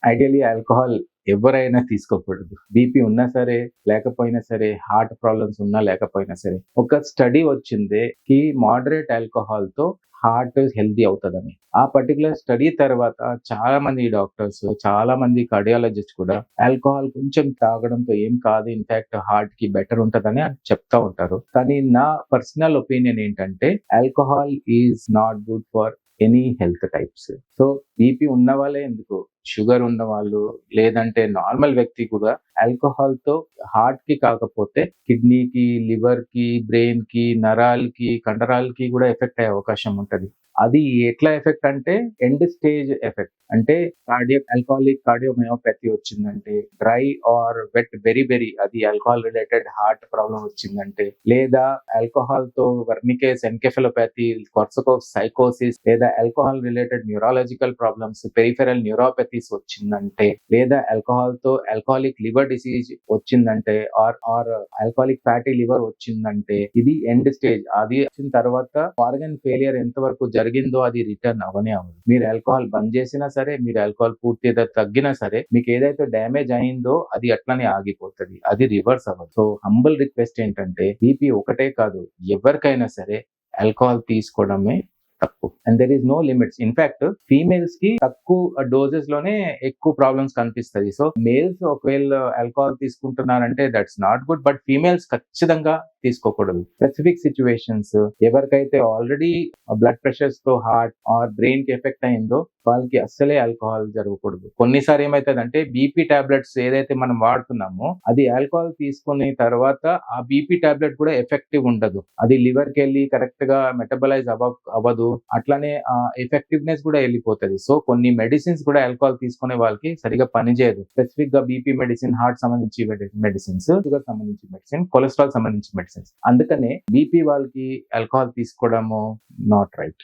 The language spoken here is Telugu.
ఐడియల్లీ ఆల్కహాల్ ఎవరైనా తీసుకోకూడదు. బీపీ ఉన్నా సరే, లేకపోయినా సరే, హార్ట్ ప్రాబ్లమ్స్ ఉన్నా లేకపోయినా సరే. ఒక స్టడీ వచ్చింది మోడరేట్ ఆల్కహాల్‌తో హార్ట్ హెల్తీ అవుతదని. ఆ పర్టిక్యులర్ స్టడీ తర్వాత చాలా మంది డాక్టర్స్, చాలా మంది కార్డియాలజిస్ట్ కూడా ఆల్కహాల్ కొంచెం తాగడంతో ఏం కాదు. ఇన్‌ఫాక్ట్ హార్ట్‌కి బెటర్ ఉంటదని చెప్తా ఉంటారు. కానీ నా పర్సనల్ ఒపీనియన్ ఏంటంటే alcohol is not good for any health types. So BP ఉన్న వాళ్ళే ఎందుకు, షుగర్ ఉన్నవాళ్ళు లేదంటే నార్మల్ వ్యక్తి కూడా ఆల్కహాల్‌తో హార్ట్‌కి కాకపోతే కిడ్నీకి, లివర్‌కి, బ్రెయిన్‌కి, నరాలకి, కండరాలకి కూడా ఎఫెక్ట్ అయ్యే అవకాశం ఉంటది. అది ఎట్లా ఎఫెక్ట్ అంటే ఎండ్ స్టేజ్ ఎఫెక్ట్. అంటే ఆల్కహాలిక్ కార్డియోమయోపతి వచ్చిందంటే, డ్రై ఆర్ వెట్ బెరీ అది ఆల్కహాల్ రిలేటెడ్ హార్ట్ ప్రాబ్లమ్ వచ్చిందంటే, లేదా ఆల్కహాల్‌తో వర్నికేస్ ఎన్కెఫలోపతి, కొర్సకోఫ్ సైకోసిస్, లేదా alcohol related neurological problems, peripheral neuropathies వచ్చిందంటే, లేదా ఆల్కహాల్‌తో ఆల్కహాలిక్ లివర్ డిసీజ్ వచ్చిందంటే, ఆర్ ఆల్కహాలిక్ ఫ్యాటీ లివర్ వచ్చిందంటే, ఇది ఎండ్ స్టేజ్. అది వచ్చిన తర్వాత ఆర్గన్ ఫెయిలియర్ ఎంతవరకు జరిగిందో అది రిటర్న్ అవ్వనే అవ్వదు. మీరు ఆల్కహాల్ బంద్ చేసినా సరే, మీరు ఆల్కహాల్ పూర్తిగా తగ్గినా సరే, మీకు ఏదైతే డ్యామేజ్ అయిందో అది అట్లనే ఆగిపోతది. అది రివర్స్ అవ్వదు. సో హంబుల్ రిక్వెస్ట్ ఏంటంటే బీపీ ఒకటే కాదు, ఎవరికైనా సరే ఆల్కహాల్ తీసుకోవడమే తప్పు. And there is no limits. In fact females కి తక్కువ డోసెస్ లోనే ఎక్కువ ప్రాబ్లమ్స్ కనిపిస్తది. సో మేల్స్ ఒకవేళ ఆల్కహాల్ తీసుకుంటున్నారంటే that's not good. But females ఖచ్చితంగా తీసుకోకూడదు. స్పెసిఫిక్ సిచ్యువేషన్స్, ఎవరికైతే ఆల్రెడీ బ్లడ్ ప్రెషర్స్ తో హార్ట్ ఆర్ బ్రెయిన్ కి ఎఫెక్ట్ అయిందో వాళ్ళకి అస్సలే ఆల్కహాల్ జరగకూడదు. కొన్నిసారి ఏమైతుందంటే బీపీ టాబ్లెట్స్ ఏదైతే మనం వాడుతున్నామో అది ఆల్కహాల్ తీసుకున్న తర్వాత ఆ బీపీ టాబ్లెట్ కూడా ఎఫెక్టివ్ ఉండదు. అది లివర్ కి వెళ్ళి కరెక్ట్ గా మెటబలైజ్ అవ్వదు. అట్లానే ఎఫెక్టివ్నెస్ కూడా వెళ్ళిపోతది. సో కొన్ని మెడిసిన్స్ కూడా ఆల్కహాల్ తీసుకునే వాళ్ళకి సరిగా పనిచేయదు. స్పెసిఫిక్ గా బీపీ మెడిసిన్, హార్ట్ సంబంధించి మెడిసిన్స్, షుగర్ సంబంధించి మెడిసిన్, కొలెస్ట్రాల్ సంబంధించి మెడిసిన్స్. అందుకనే బీపీ వాళ్ళకి ఆల్కహాల్ తీసుకోవడము నాట్ రైట్.